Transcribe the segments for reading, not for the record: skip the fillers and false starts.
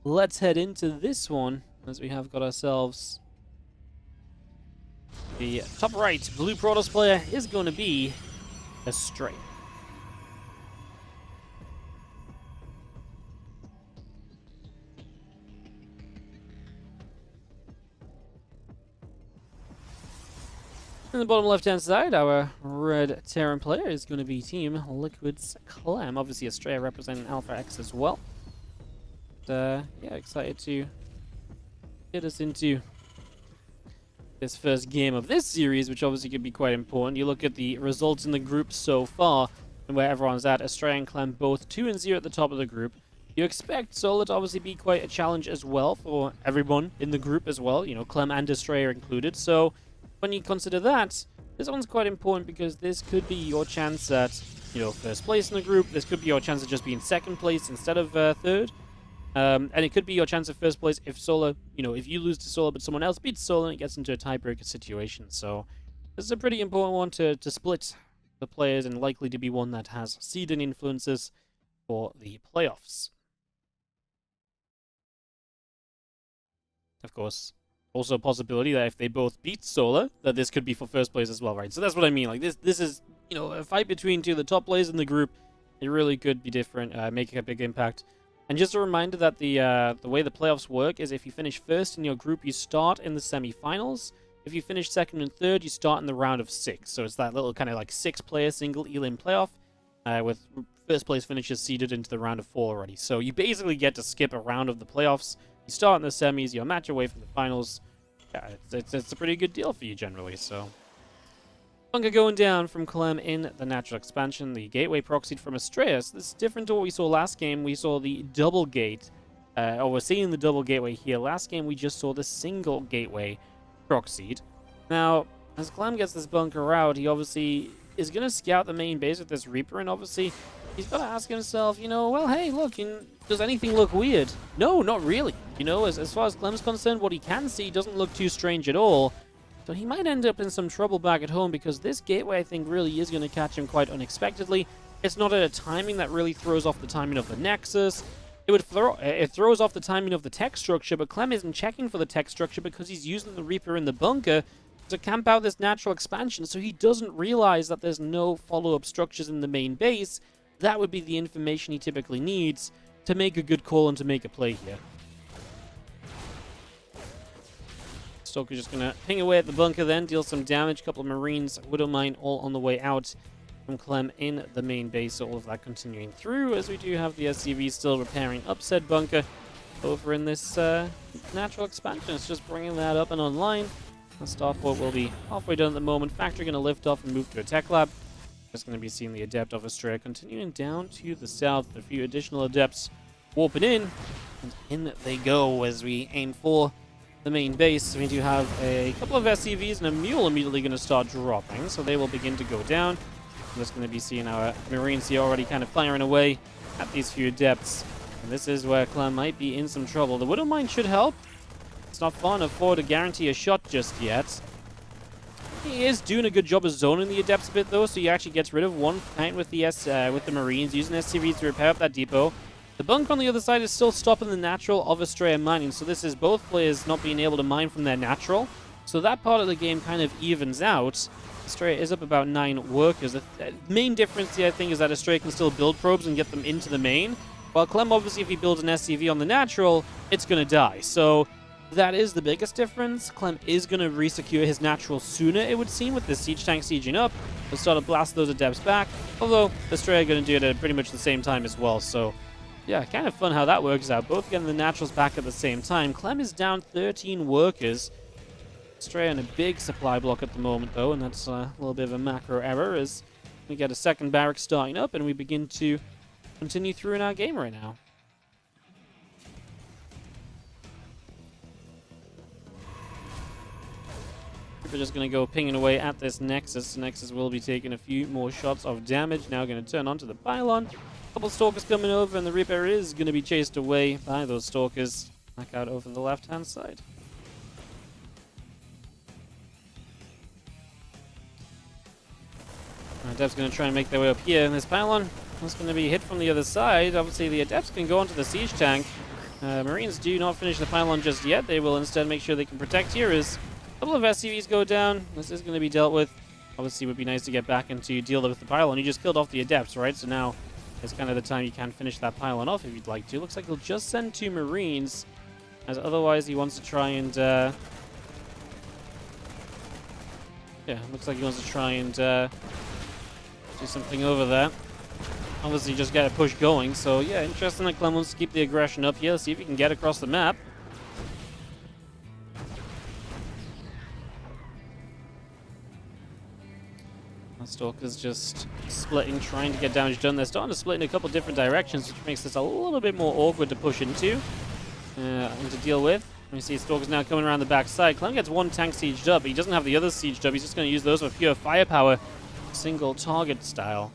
let's head into this one as we have got ourselves the top right blue Protoss player is going to be Astrea. In the bottom left-hand side, our red Terran player is going to be Team Liquid's Clem. Obviously, Astrea representing Alpha X as well. Yeah, excited to get us into this first game of this series, which obviously could be quite important. You look at the results in the group so far, and where everyone's at. Astrea and Clem both 2-0 at the top of the group. You expect Solo to obviously be quite a challenge as well for everyone in the group as well. You know, Clem and Astrea are included. So when you consider that, this one's quite important because this could be your chance at, you know, first place in the group. This could be your chance of just being second place instead of third. And it could be your chance of first place if Solo, you know, if you lose to Solo but someone else beats Solo and it gets into a tiebreaker situation. So this is a pretty important one to split the players and likely to be one that has seeding influences for the playoffs. Of course, also a possibility that if they both beat Solar, that this could be for first place as well, right? So that's what I mean. Like this is, you know, a fight between two of the top players in the group. It really could be different, making a big impact. And just a reminder that the way the playoffs work is if you finish first in your group, you start in the semifinals. If you finish second and third, you start in the round of 6. So it's that little kind of like 6-player single elim playoff, with first place finishes seeded into the round of 4 already. So you basically get to skip a round of the playoffs. You start in the semis, you're a match away from the finals. Yeah, it's a pretty good deal for you generally, so. Bunker going down from Clem in the natural expansion. The gateway proxied from Astrea. So this is different to what we saw last game. We saw the double gate, or we're seeing the double gateway here. Last game we just saw the single gateway proxied. Now, as Clem gets this bunker out, he obviously is going to scout the main base with this Reaper, and obviously he's got to ask himself, you know, well, hey, look, does anything look weird? No, not really. You know, as far as Clem's concerned, what he can see doesn't look too strange at all. So he might end up in some trouble back at home because this gateway, I think, really is going to catch him quite unexpectedly. It's not at a timing that really throws off the timing of the Nexus. It throws off the timing of the tech structure, but Clem isn't checking for the tech structure because he's using the Reaper in the bunker to camp out this natural expansion, so he doesn't realize that there's no follow-up structures in the main base. That would be the information he typically needs to make a good call and to make a play here. Stalker's just going to ping away at the bunker then, deal some damage. A couple of Marines, Widowmine all on the way out from Clem in the main base. So all of that continuing through as we do have the SCV still repairing up said bunker over in this natural expansion. It's just bringing that up and online. The starport will be halfway done at the moment. Factory going to lift off and move to a tech lab. Just going to be seeing the Adept of Astrea continuing down to the south. A few additional Adepts warping in. And in they go as we aim for the main base. We do have a couple of SCVs and a Mule immediately going to start dropping, so they will begin to go down. I'm just going to be seeing our Marines here already kind of firing away at these few Adepts. And this is where Clem might be in some trouble. The Widowmine should help. It's not far enough forward to guarantee a shot just yet. He is doing a good job of zoning the Adepts a bit though, so he actually gets rid of one fight with the Marines, using SCVs to repair up that depot. The bunk on the other side is still stopping the natural of Astrea mining, so this is both players not being able to mine from their natural. So that part of the game kind of evens out. Astrea is up about 9 workers. The main difference here, I think, is that Astrea can still build probes and get them into the main. While Clem, obviously, if he builds an SCV on the natural, it's going to die. So that is the biggest difference. Clem is going to resecure his natural sooner, it would seem, with the siege tank sieging up. He'll start to blast those Adepts back. Although, Astrea are going to do it at pretty much the same time as well, so yeah, kind of fun how that works out. Both getting the naturals back at the same time. Clem is down 13 workers. Astrea in a big supply block at the moment, though, and that's a little bit of a macro error as we get a second barrack starting up and we begin to continue through in our game right now. We're just going to go pinging away at this Nexus. Nexus will be taking a few more shots of damage. Now going to turn onto the pylon. Couple Stalkers coming over, and the Reaper is going to be chased away by those Stalkers back out over the left-hand side. Adepts going to try and make their way up here, and this pylon is going to be hit from the other side. Obviously, the Adepts can go onto the siege tank. Marines do not finish the pylon just yet. They will instead make sure they can protect here as a couple of SCVs go down. This is going to be dealt with. Obviously, it would be nice to get back and to deal with the pylon. You just killed off the Adepts, right? So now is kind of the time you can finish that pylon off if you'd like to. Looks like he'll just send 2 Marines, as otherwise he wants to try and... yeah, looks like he wants to try and do something over there. Obviously, just get a push going. So, yeah, interesting that Clem wants to keep the aggression up here. Let's see if he can get across the map. Stalker's just splitting, trying to get damage done. They're starting to split in a couple different directions, which makes this a little bit more awkward to push into and to deal with. We see Stalker's now coming around the back side. Clem gets 1 tank sieged up. He doesn't have the other sieged up. He's just going to use those for pure firepower, single target style.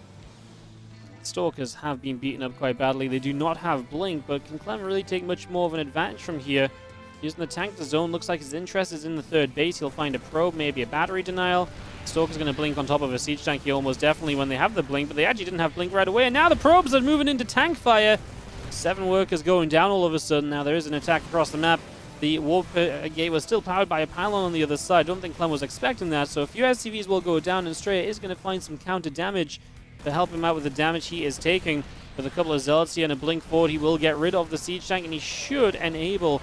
Stalkers have been beaten up quite badly. They do not have Blink, but can Clem really take much more of an advantage from here? Using the tank to zone, looks like his interest is in the 3rd base. He'll find a probe, maybe a battery denial. Stalker's going to blink on top of a siege tank here almost definitely when they have the blink, but they actually didn't have blink right away. And now the probes are moving into tank fire. 7 workers going down all of a sudden. Now there is an attack across the map. The warp gate was still powered by a pylon on the other side. Don't think Clem was expecting that, so a few SCVs will go down, and Astrea is going to find some counter damage to help him out with the damage he is taking. With a couple of zealots here and a blink forward, he will get rid of the siege tank, and he should enable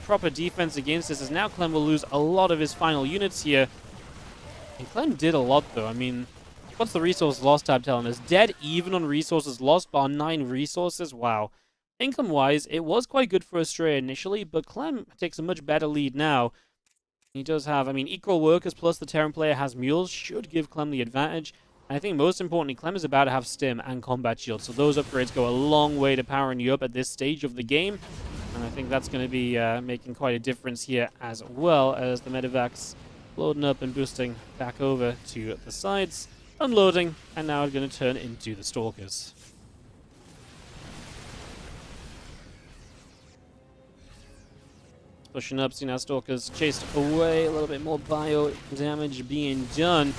proper defense against this, as now Clem will lose a lot of his final units here. And Clem did a lot, though. I mean, what's the resource loss tab telling us? Dead even on resources lost, bar 9 resources. Wow. Income-wise, it was quite good for Astrea initially, but Clem takes a much better lead now. He does have, I mean, equal workers plus the Terran player has mules, should give Clem the advantage. And I think most importantly, Clem is about to have stim and combat shield, so those upgrades go a long way to powering you up at this stage of the game. And I think that's going to be making quite a difference here, as well as the medevacs loading up and boosting back over to the sides, unloading, and now going to turn into the Stalkers. Pushing up, see now Stalkers chased away, a little bit more bio damage being done.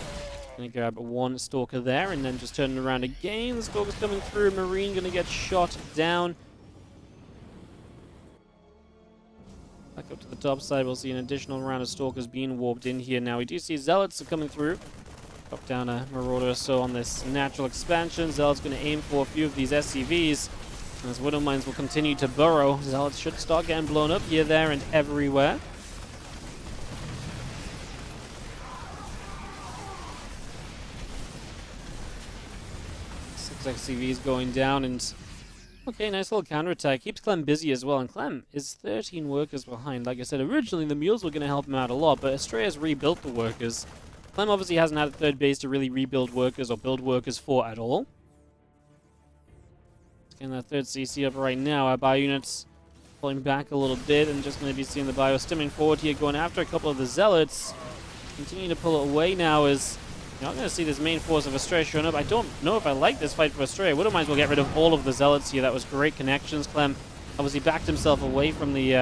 Gonna grab 1 Stalker there, and then just turning around again. The Stalker's coming through, Marine gonna get shot down. Back up to the top side, we'll see an additional round of Stalkers being warped in here. Now we do see Zealots are coming through. Drop down a Marauder or so on this natural expansion. Zealots gonna aim for a few of these SCVs. As Widow Mines will continue to burrow, Zealots should start getting blown up here, there, and everywhere. 6 XCVs going down, and okay, nice little counterattack. Keeps Clem busy as well, and Clem is 13 workers behind. Like I said, originally the mules were going to help him out a lot, but Astrea's rebuilt the workers. Clem obviously hasn't had a 3rd base to really rebuild workers or build workers for at all. Getting that 3rd CC up right now. Our bio units pulling back a little bit, and just going to be seeing the bio stimming forward here, going after a couple of the Zealots. Continuing to pull it away now as you're not going to see this main force of Astrea showing up. I don't know if I like this fight for Astrea. Widow might as well get rid of all of the Zealots here. That was great connections. Clem obviously backed himself away from the...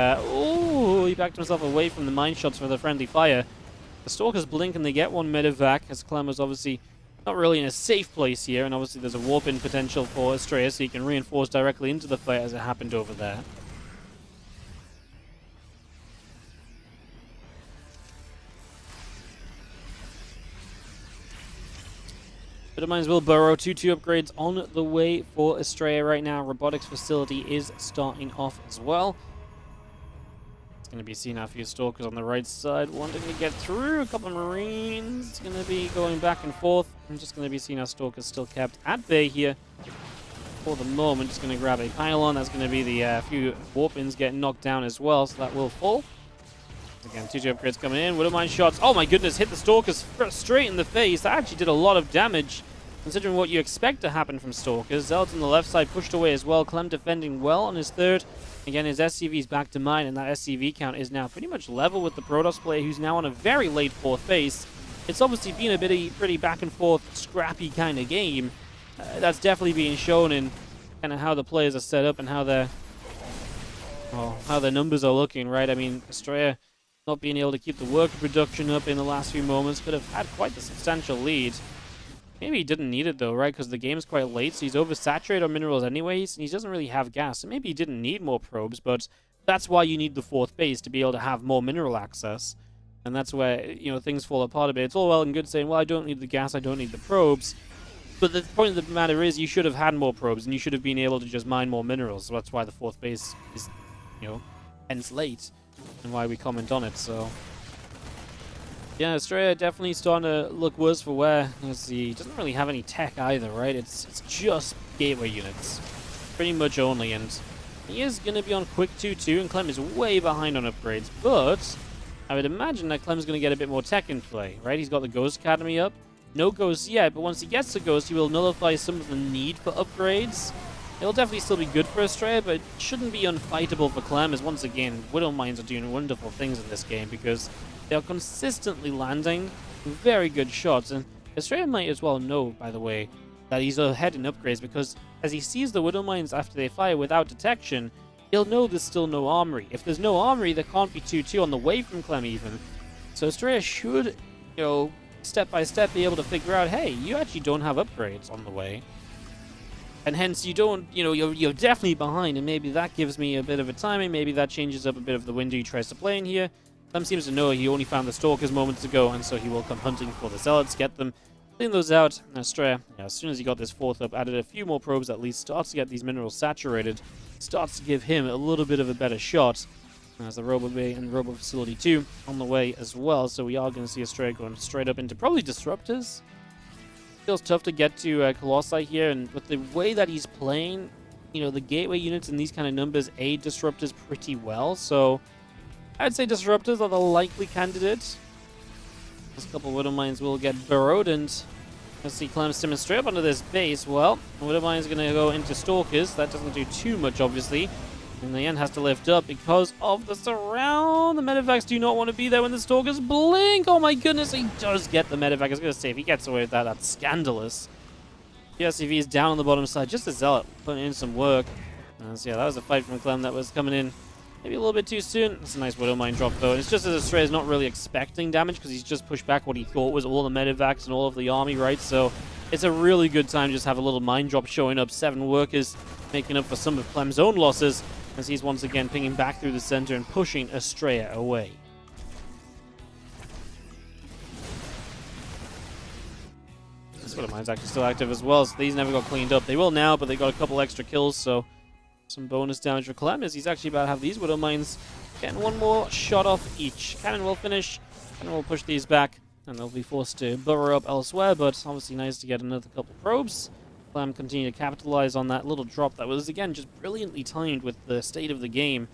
he backed himself away from the mine shots for the friendly fire. The Stalkers blink and they get 1 medevac, as Clem was obviously not really in a safe place here, and obviously there's a warp-in potential for Astrea, so he can reinforce directly into the fight as it happened over there. Widow Mines will burrow. 2-2 upgrades on the way for Astrea right now. Robotics facility is starting off as well. It's going to be seeing a few Stalkers on the right side, wanting to get through. A couple of Marines going to be going back and forth. I'm just going to be seeing our Stalkers still kept at bay here for the moment. Just going to grab a pylon. That's going to be the few warp-ins getting knocked down as well, so that will fall. Again, 2-2 upgrades coming in. Widow Mine shots. Oh my goodness, hit the Stalkers straight in the face. That actually did a lot of damage, considering what you expect to happen from Stalkers. Zealots on the left side pushed away as well. Clem defending well on his 3rd. Again, his SCV's back to mine, and that SCV count is now pretty much level with the Protoss player, who's now on a very late 4th base. It's obviously been a pretty back and forth, scrappy kind of game. That's definitely being shown in kind of how the players are set up and how their numbers are looking, right? I mean, Astrea not being able to keep the worker production up in the last few moments could have had quite the substantial lead. Maybe he didn't need it though, right? Because the game's quite late, so he's oversaturated on minerals anyways, and he doesn't really have gas. So maybe he didn't need more probes, but that's why you need the 4th base, to be able to have more mineral access. And that's where, you know, things fall apart a bit. It's all well and good saying, well, I don't need the gas, I don't need the probes. But the point of the matter is, you should have had more probes, and you should have been able to just mine more minerals. So that's why the 4th base is, you know, hence late, and why we comment on it, so... Yeah, Astrea definitely starting to look worse for wear. He doesn't really have any tech either, right? It's just gateway units. Pretty much only, and he is going to be on quick 2-2, and Clem is way behind on upgrades. But I would imagine that Clem's going to get a bit more tech in play, right? He's got the Ghost Academy up. No Ghost yet, but once he gets the Ghost, he will nullify some of the need for upgrades. It'll definitely still be good for Astrea, but it shouldn't be unfightable for Clem, as once again, Widow Mines are doing wonderful things in this game, because they're consistently landing very good shots. And Astrea might as well know, by the way, that he's ahead in upgrades, because as he sees the Widow Mines after they fire without detection, he'll know there's still no armory. If there's no armory, there can't be 2-2 on the way from Clem even. So Astrea should, you know, step by step be able to figure out, hey, you actually don't have upgrades on the way. And hence you don't, you know, you're definitely behind, and maybe that gives me a bit of a timing, maybe that changes up a bit of the window he tries to play in here. Clem seems to know he only found the Stalkers moments ago, and so he will come hunting for the Zealots, get them, clean those out. And Astrea, as soon as he got this 4th up, added a few more probes at least, starts to get these minerals saturated, starts to give him a little bit of a better shot. As the Robo Bay and Robo Facility 2 on the way as well, so we are going to see Astrea going straight up into probably Disruptors. Feels tough to get to Colossi here, and with the way that he's playing, you know, the gateway units in these kind of numbers aid Disruptors pretty well, so I'd say Disruptors are the likely candidates. This couple of Widow Mines will get burrowed, and let's see Clem stimming straight up onto this base. Well, Widow Mines going to go into Stalkers. That doesn't do too much, obviously. In the end, has to lift up because of the surround. The medevacs do not want to be there when the Stalkers blink. Oh my goodness, he does get the medevac. I was going to say, if he gets away with that, that's scandalous. Yes, if he's down on the bottom side, just a Zealot putting in some work. So yeah, that was a fight from Clem that was coming in maybe a little bit too soon. It's a nice Widow Mine drop though. And it's just as Astrea is not really expecting damage because he's just pushed back what he thought was all the medevacs and all of the army, right? So it's a really good time to just have a little mine drop showing up. 7 workers making up for some of Clem's own losses, as he's once again pinging back through the center and pushing Astrea away. This Widow Mine's actually still active as well, so these never got cleaned up. They will now, but they got a couple extra kills, so some bonus damage for Clem, as he's actually about to have these Widow Mines getting one more shot off each. Cannon will finish, and we'll push these back, and they'll be forced to burrow up elsewhere, but obviously nice to get another couple probes. Clem continue to capitalize on that little drop that was, again, just brilliantly timed with the state of the game.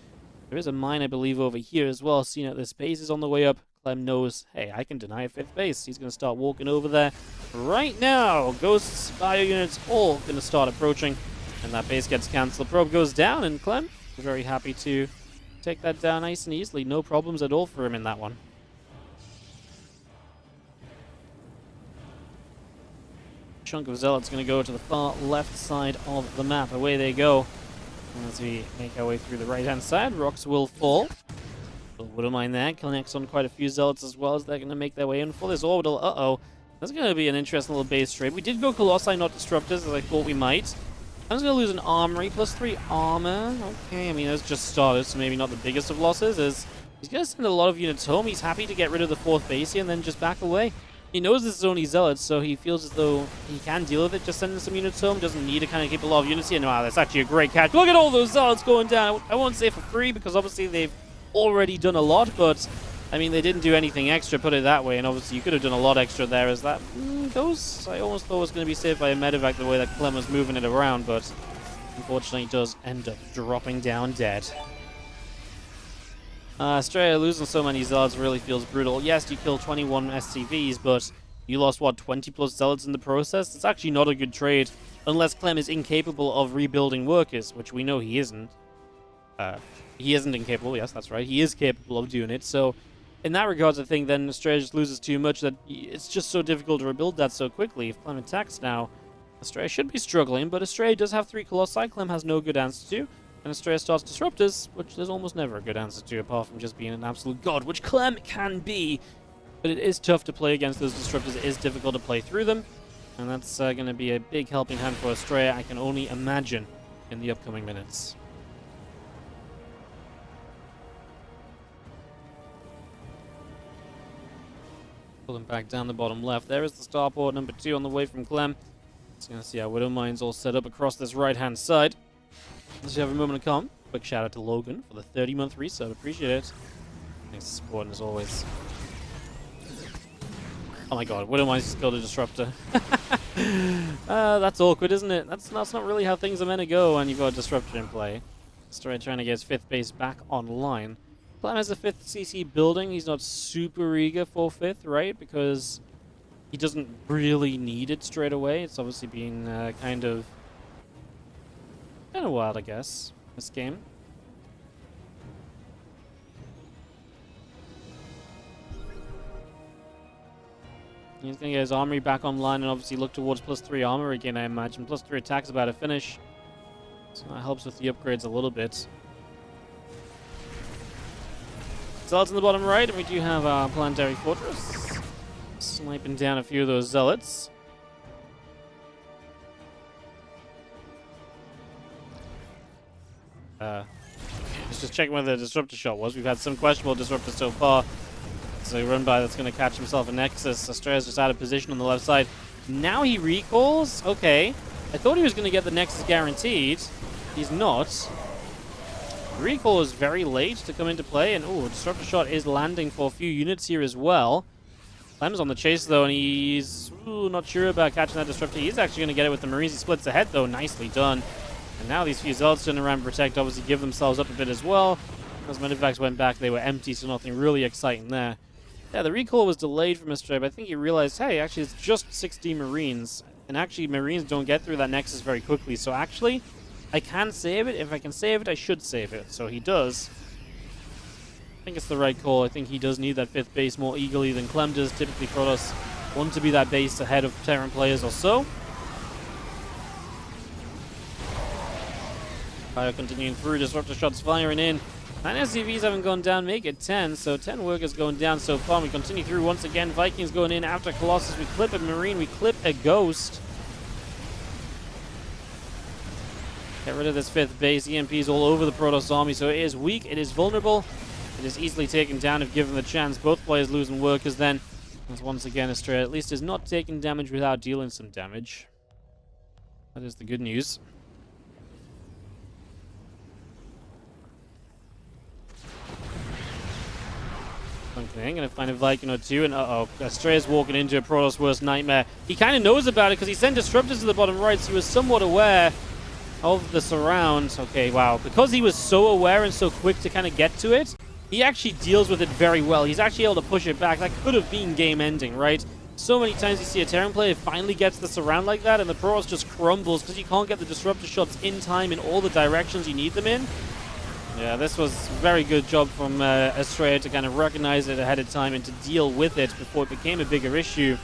There is a mine, I believe, over here as well. Seeing that this base is on the way up, Clem knows, hey, I can deny a 5th base. He's going to start walking over there right now. Ghosts, bio units, all going to start approaching, and that base gets cancelled. Probe goes down, and Clem is very happy to take that down nice and easily. No problems at all for him in that one. Chunk of Zealots going to go to the far left side of the map. Away they go. As we make our way through the right-hand side, rocks will fall. Widow Mine there connects on quite a few Zealots as well, as they're going to make their way in for this orbital. Uh-oh. That's going to be an interesting little base trade. We did go Colossi, not Disruptors, as I thought we might. I'm just going to lose an armory, +3 armor. Okay, I mean, that's just started, so maybe not the biggest of losses. As he's going to send a lot of units home. He's happy to get rid of the 4th base here and then just back away. He knows this is only Zealots, so he feels as though he can deal with it, just sending some units home. Doesn't need to kind of keep a lot of units here. No, wow, that's actually a great catch. Look at all those Zealots going down. I won't say for free, because obviously they've already done a lot, but I mean, they didn't do anything extra, put it that way, and obviously you could have done a lot extra there. As that goes, I almost thought it was going to be saved by a medevac the way that Clem was moving it around, but unfortunately it does end up dropping down dead. Astrea losing so many Zealots really feels brutal. Yes, you killed 21 SCVs, but you lost, what, 20 plus Zealots in the process? It's actually not a good trade, unless Clem is incapable of rebuilding workers, which we know he isn't. He isn't incapable, yes, that's right. He is capable of doing it, so in that regards, I think then Astrea just loses too much that it's just so difficult to rebuild that so quickly. If Clem attacks now, Astrea should be struggling, but Astrea does have 3 Colossi. Clem has no good answer to. And Astrea starts Disruptors, which there's almost never a good answer to, apart from just being an absolute god, which Clem can be. But it is tough to play against those Disruptors. It is difficult to play through them. And that's going to be a big helping hand for Astrea, I can only imagine, in the upcoming minutes. Pulling back down the bottom left. There is the starport number 2 on the way from Clem. Just going to see how Widow Mine's all set up across this right-hand side. Let's have a moment to come. Quick shout out to Logan for the 30-month resub. Appreciate it. Thanks for supporting as always. Oh my god, Widow Mine's just killed a Disruptor. That's awkward, isn't it? That's not really how things are meant to go when you've got a Disruptor in play. Astrea trying to get his 5th base back online. Clem has a 5th CC building. He's not super eager for 5th, right? Because he doesn't really need it straight away. It's obviously been kind of wild, I guess, this game. He's going to get his armory back online and obviously look towards +3 armor again, I imagine. +3 attack's about to finish. So that helps with the upgrades a little bit. Zealots in the bottom right, and we do have our planetary fortress. Sniping down a few of those zealots. Just checking where the disruptor shot was. We've had some questionable disruptors so far. So run by that's going to catch himself a Nexus. Astrea's just out of position on the left side. Now he recalls? Okay. I thought he was going to get the Nexus guaranteed. He's not. Recall is very late to come into play, and disruptor shot is landing for a few units here as well. Clem's on the chase though, and he's not sure about catching that disruptor. He's actually going to get it with the Marines. He splits ahead though, nicely done. And now these few zealots turn around and protect, obviously give themselves up a bit as well. As medevacs went back, they were empty, so nothing really exciting there. Yeah, the recall was delayed from Astrea, but I think he realized, hey, actually it's just 60 Marines. And actually Marines don't get through that Nexus very quickly, so actually I can save it. If I can save it, I should save it. So he does. I think it's the right call. I think he does need that 5th base more eagerly than Clem does. Typically Protoss want to be that base ahead of Terran players or so. Fire continuing through, disruptor shots firing in. 9 SCVs haven't gone down, make it 10, so 10 workers going down so far. We continue through once again. Vikings going in after Colossus. We clip a Marine, we clip a Ghost. Get rid of this 5th base. EMPs all over the Protoss army, so it is weak, it is vulnerable. It is easily taken down if given the chance. Both players losing workers then. As once again, Astrea at least is not taking damage without dealing some damage. That is the good news. Okay, I'm going to find a Viking or two, and Astrea's walking into a Protoss worst nightmare. He kind of knows about it because he sent Disruptors to the bottom right, so he was somewhat aware of the surround. Okay, wow. Because he was so aware and so quick to kind of get to it, he actually deals with it very well. He's actually able to push it back. That could have been game ending, right? So many times you see a Terran player finally gets the surround like that, and the Protoss just crumbles because you can't get the Disruptor shots in time in all the directions you need them in. Yeah, this was a very good job from Astrea to kind of recognize it ahead of time and to deal with it before it became a bigger issue.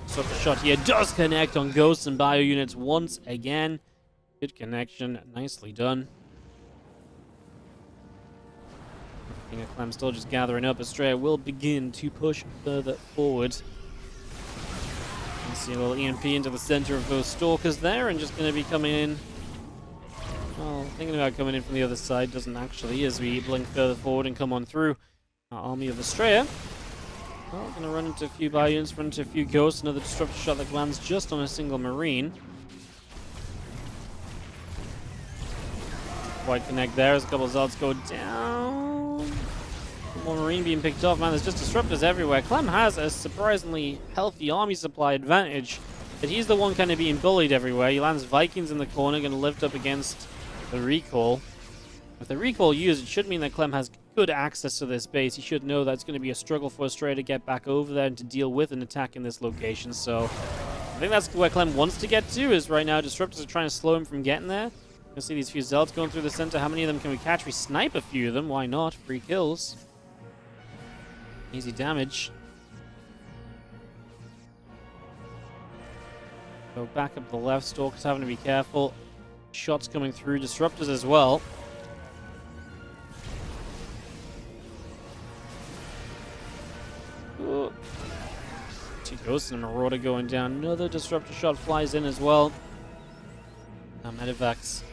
So the shot here does connect on Ghosts and Bio units once again. Good connection, nicely done. King of Clem still just gathering up. Astrea will begin to push further forward. You see a little EMP into the center of those Stalkers there, and just going to be coming in. Well, thinking about coming in from the other side doesn't actually, as we blink further forward and come on through our army of Astrea. Well, going to run into a few Bio units, run into a few Ghosts, another Disruptor shot that lands just on a single Marine. Quite connect there as a couple of Zealots go down. One more Marine being picked off. Man, there's just Disruptors everywhere. Clem has a surprisingly healthy army supply advantage, but he's the one kind of being bullied everywhere. He lands Vikings in the corner, going to lift up against the recall. With the recall used, it should mean that Clem has good access to this base. He should know that it's going to be a struggle for Astrea to get back over there and to deal with an attack in this location. So I think that's where Clem wants to get to, is right now Disruptors are trying to slow him from getting there. You'll see these few Zealots going through the center. How many of them can we catch? We snipe a few of them. Why not? Free kills. Easy damage. Go back up the left. Stalkers having to be careful. Shots coming through. Disruptors as well. Two Ghosts and a Marauder going down. Another Disruptor shot flies in as well. Medivacs.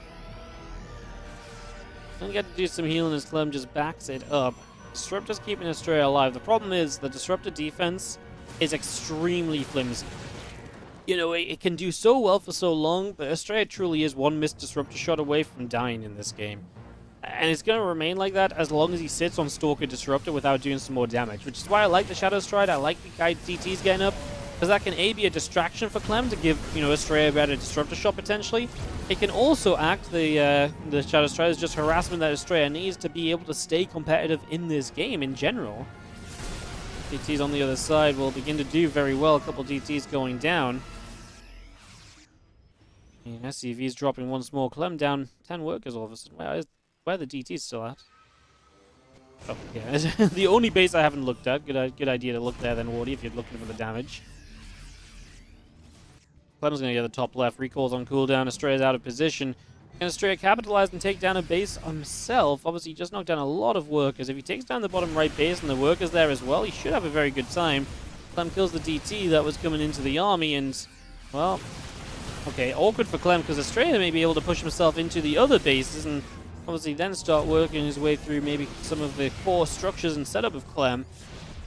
Gonna get to do some healing as Clem just backs it up. Disruptor's keeping Astrea alive. The problem is the Disruptor defense is extremely flimsy. You know, it can do so well for so long, but Astrea truly is one missed Disruptor shot away from dying in this game. And it's going to remain like that as long as he sits on Stalker Disruptor without doing some more damage, which is why I like the Shadow Stride. I like the guy DT's getting up, because that can A, be a distraction for Clem to give, you know, Astrea a better Disruptor shot potentially. It can also act, the Shadow Stride, as just harassment that Astrea needs to be able to stay competitive in this game in general. DTs on the other side will begin to do very well. A couple DTs going down. And SCV's dropping once more. Clem down 10 workers all of a sudden. Where are the DTs still at? Oh, yeah. The only base I haven't looked at. Good idea to look there then, Wardy, if you're looking for the damage. Clem's going to get the top left. Recall's on cooldown. Astrea's out of position. Can Astrea capitalize and take down a base himself? Obviously, he just knocked down a lot of workers. If he takes down the bottom right base and the workers there as well, he should have a very good time. Clem kills the DT that was coming into the army and, well, okay, awkward for Clem because Astrea may be able to push himself into the other bases and obviously then start working his way through maybe some of the core structures and setup of Clem.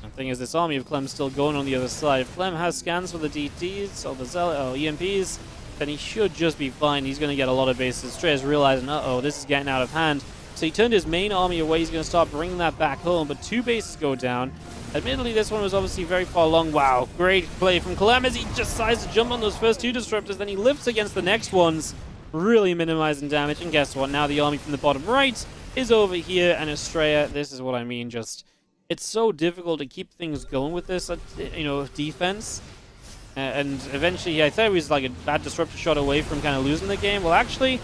The thing is, this army of Clem's still going on the other side. If Clem has scans for the DTs or the EMPs, then he should just be fine. He's going to get a lot of bases. Astrea's realizing, uh-oh, this is getting out of hand. So he turned his main army away. He's going to start bringing that back home, but 2 bases go down. Admittedly, this one was obviously very far along. Wow, great play from Clem as he just decides to jump on those first 2 disruptors. Then he lifts against the next ones, really minimizing damage. And guess what? Now the army from the bottom right is over here, and Astrea, this is what I mean, just... It's so difficult to keep things going with this, you know, defense. And eventually, I thought he was like a bad disruptor shot away from kind of losing the game. Well, actually,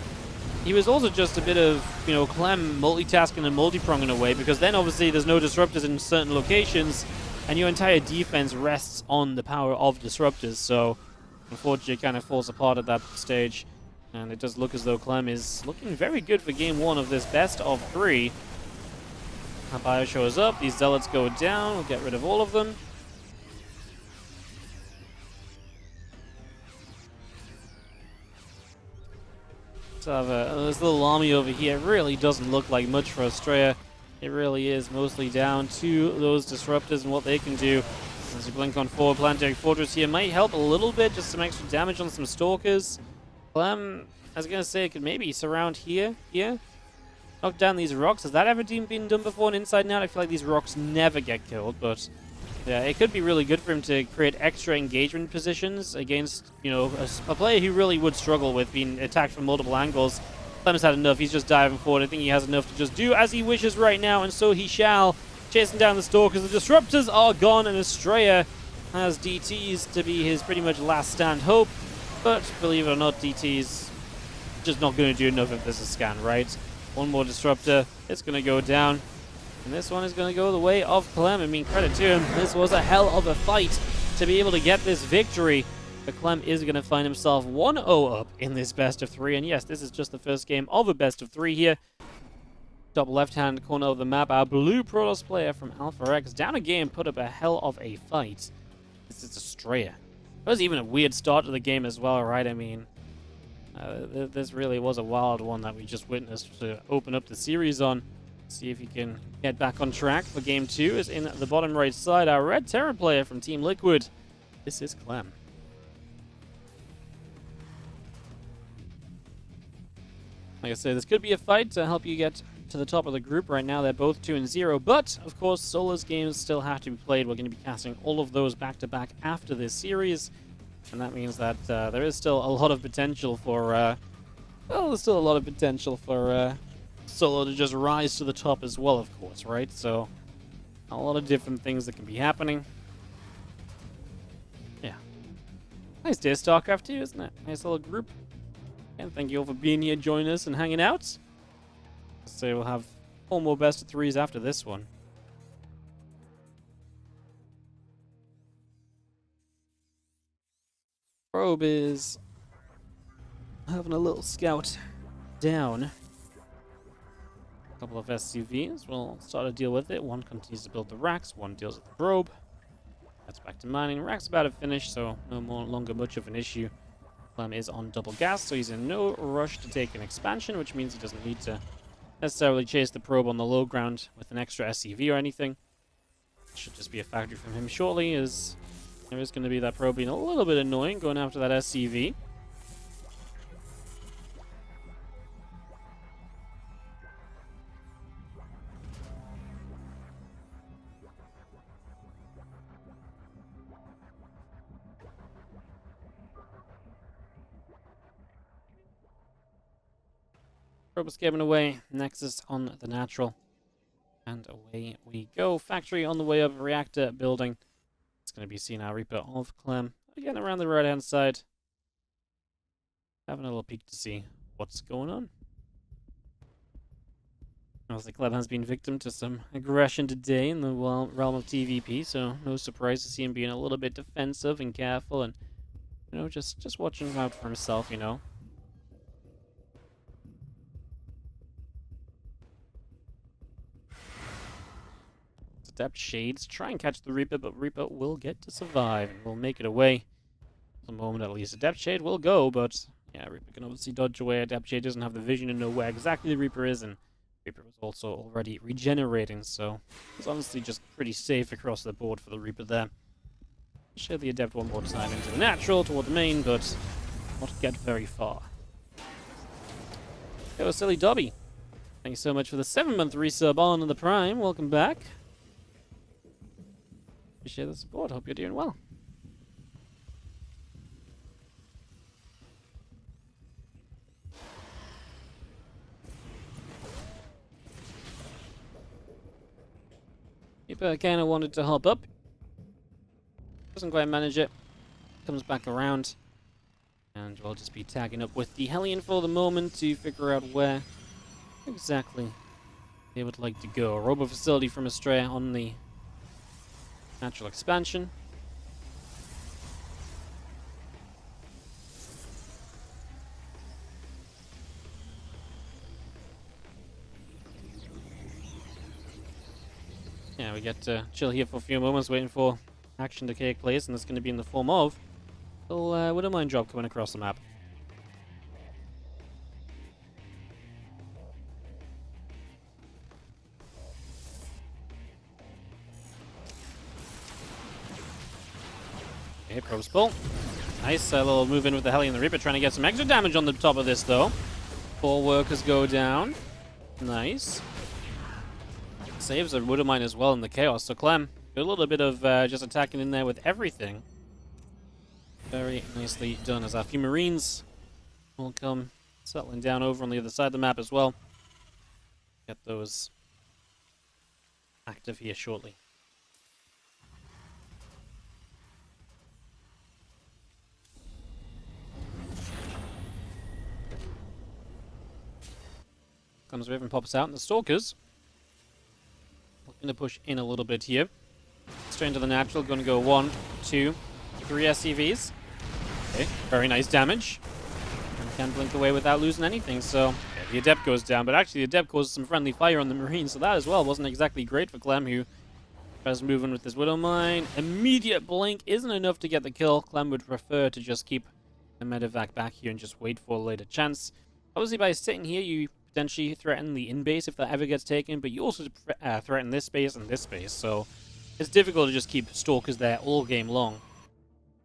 he was also just a bit of, you know, Clem multitasking and multi-pronging away, because then obviously there's no disruptors in certain locations, and your entire defense rests on the power of disruptors. So, unfortunately, it kind of falls apart at that stage. And it does look as though Clem is looking very good for game 1 of this best of 3. Bio shows up, these zealots go down, we'll get rid of all of them. So have this little army over here. It really doesn't look like much for Astrea. It really is mostly down to those disruptors and what they can do. As you blink on forward, Planetary Fortress here might help a little bit, just some extra damage on some stalkers. Clem, I was going to say, it could maybe surround here. Knock down these rocks. Has that ever been done before in Inside and Out? I feel like these rocks never get killed, but yeah, it could be really good for him to create extra engagement positions against, you know, a player who really would struggle with being attacked from multiple angles. Clem's had enough. He's just diving forward. I think he has enough to just do as he wishes right now, and so he shall. Chasing down the stalkers. The disruptors are gone, and Astrea has DTs to be his pretty much last stand hope. But believe it or not, DTs just not going to do enough if this is scan, right? One more disruptor, it's going to go down. And this one is going to go the way of Clem. I mean, credit to him. This was a hell of a fight to be able to get this victory. But Clem is going to find himself 1-0 up in this best of 3. And yes, this is just the first game of a best of 3 here. Top left-hand corner of the map, our blue Protoss player from Alpha X down a game, put up a hell of a fight. This is Astrea. That was even a weird start to the game as well, right? I mean... this really was a wild one that we just witnessed to open up the series on. See if he can get back on track for game 2. Is in the bottom right side, our Red Terror player from Team Liquid. This is Clem. Like I said, this could be a fight to help you get to the top of the group. Right now, they're both 2-0. But, of course, Solar's games still have to be played. We're going to be casting all of those back-to-back after this series. And that means that there is still a lot of potential for, well, there's still a lot of potential for Solo to just rise to the top as well, of course, right? So, a lot of different things that can be happening. Yeah. Nice day of StarCraft too, isn't it? Nice little group. And thank you all for being here, joining us, and hanging out. So we'll have 4 more best of 3s after this one. Probe is having a little scout down. A couple of SCVs. We'll start to deal with it. One continues to build the racks. One deals with the probe. That's back to mining. Rack's about to finish, so no more longer much of an issue. Clem is on double gas, so he's in no rush to take an expansion, which means he doesn't need to necessarily chase the probe on the low ground with an extra SCV or anything. Should just be a factory from him shortly, as there is going to be that probe being a little bit annoying going after that SCV. Probe escaping away. Nexus on the natural. And away we go. Factory on the way up. Reactor building. It's going to be seen our Reaper of Clem. Again, around the right-hand side. Having a little peek to see what's going on. Obviously, Clem has been victim to some aggression today in the realm of TvP, so no surprise to see him being a little bit defensive and careful and, you know, just watching out for himself, you know. Adept Shades. Try and catch the Reaper, but Reaper will get to survive and will make it away. For the moment, at least. Adept Shade will go, but yeah, Reaper can obviously dodge away. Adept Shade doesn't have the vision to know where exactly the Reaper is, and Reaper was also already regenerating, so it's honestly just pretty safe across the board for the Reaper there. Share the Adept one more time into the natural toward the main, but not get very far. Yo, Silly Dobby. Thank you so much for the 7-month resub on the Prime. Welcome back. Appreciate the support. Hope you're doing well. Reaper kind of wanted to hop up. Doesn't quite manage it. Comes back around. And we'll just be tagging up with the Hellion for the moment to figure out where exactly they would like to go. A robo facility from Astrea on the natural expansion. Yeah, we get to chill here for a few moments waiting for action to take place, and it's going to be in the form of a little Widow Mine drop coming across the map. Okay, probes pull. Nice, a little move in with the Hellion and the Reaper, trying to get some extra damage on the top of this, though. 4 workers go down. Nice. Saves a Widow Mine as well in the chaos. So Clem, a little bit of just attacking in there with everything. Very nicely done, as our few Marines will come settling down over on the other side of the map as well. Get those active here shortly. Comes Riven, pops out, and the Stalkers looking to push in a little bit here. Straight into the natural, going to go 1, 2, 3 SCVs. Okay, very nice damage. And can blink away without losing anything, so yeah, the Adept goes down, but actually the Adept causes some friendly fire on the Marine, so that as well wasn't exactly great for Clem, who tries to move in with his Widow Mine. Immediate blink isn't enough to get the kill. Clem would prefer to just keep the medevac back here and just wait for a later chance. Obviously, by sitting here, you potentially threaten the in-base if that ever gets taken, but you also threaten this space and this space, so it's difficult to just keep Stalkers there all game long.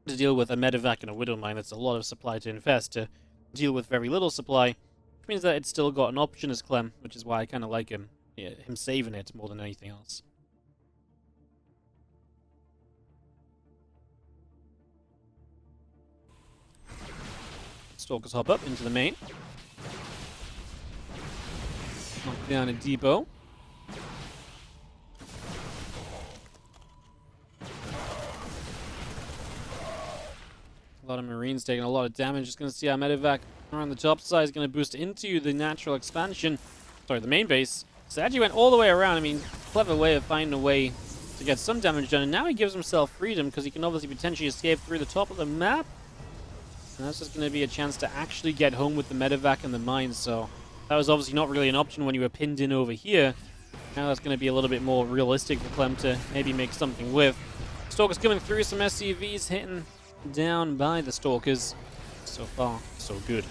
To deal with a medevac and a Widow Mine, that's a lot of supply to invest. To deal with very little supply, which means that it's still got an option as Clem, which is why I kind of like him. Yeah, him saving it more than anything else. Stalkers hop up into the main. Knock down a depot. A lot of Marines taking a lot of damage. Just going to see our medevac around the top side is going to boost into the natural expansion. Sorry, the main base. So actually went all the way around. I mean, clever way of finding a way to get some damage done. And now he gives himself freedom because he can obviously potentially escape through the top of the map. And that's just going to be a chance to actually get home with the medevac and the mines. So that was obviously not really an option when you were pinned in over here. Now that's going to be a little bit more realistic for Clem to maybe make something with. Stalkers coming through, some SCVs hitting down by the Stalkers. So far, so good.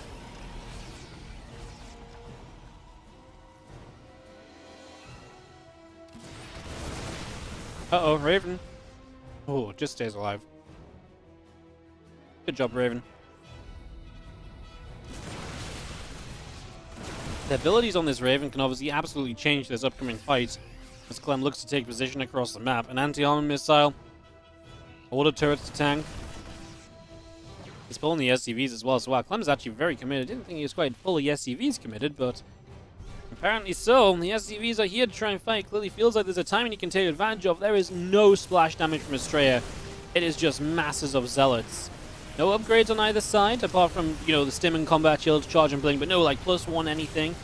Uh-oh, Raven. Oh, just stays alive. Good job, Raven. The abilities on this Raven can obviously absolutely change this upcoming fight as Clem looks to take position across the map. An anti-armor missile, auto turrets to tank. He's pulling the SCVs as well, so wow, Clem's actually very committed. Didn't think he was quite fully SCVs committed, but apparently so. The SCVs are here to try and fight. Clearly feels like there's a timing he can take advantage of. There is no splash damage from Astrea. It is just masses of Zealots. No upgrades on either side, apart from, you know, the stim and combat shields, charge and blink, but no, like, +1 anything.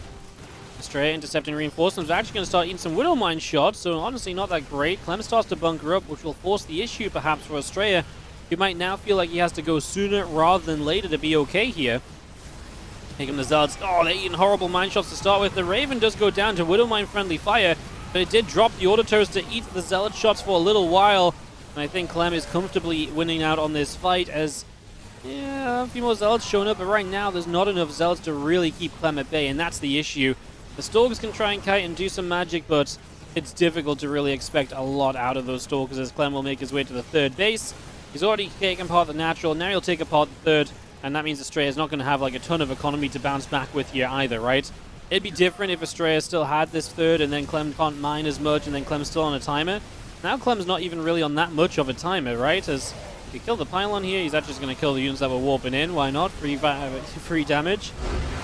Astrea intercepting reinforcements. Actually going to start eating some Widowmine shots, so honestly not that great. Clem starts to bunker up, which will force the issue perhaps for Astrea, who might now feel like he has to go sooner rather than later to be okay here. Taking the Zealots. Oh, they're eating horrible mine shots to start with. The Raven does go down to Widowmine friendly fire, but it did drop the auto turrets to eat the Zealot shots for a little while. And I think Clem is comfortably winning out on this fight as, yeah, a few more Zealots showing up, but right now there's not enough Zealots to really keep Clem at bay, and that's the issue. The Stalkers can try and kite and do some magic, but it's difficult to really expect a lot out of those Stalkers as Clem will make his way to the third base. He's already taken apart the natural, now he'll take apart the third, and that means Astrea is not going to have like a ton of economy to bounce back with here either, right? It'd be different if Astrea still had this third and then Clem can't mine as much and then Clem's still on a timer. Now Clem's not even really on that much of a timer, right? As he killed the pylon here, he's actually just going to kill the units that were warping in. Why not? Free damage.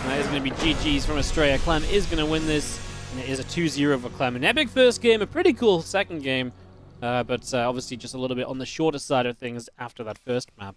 And that is going to be GG's from Astrea. Clem is going to win this, and it is a 2-0 for Clem. An epic first game, a pretty cool second game, but obviously just a little bit on the shorter side of things after that first map.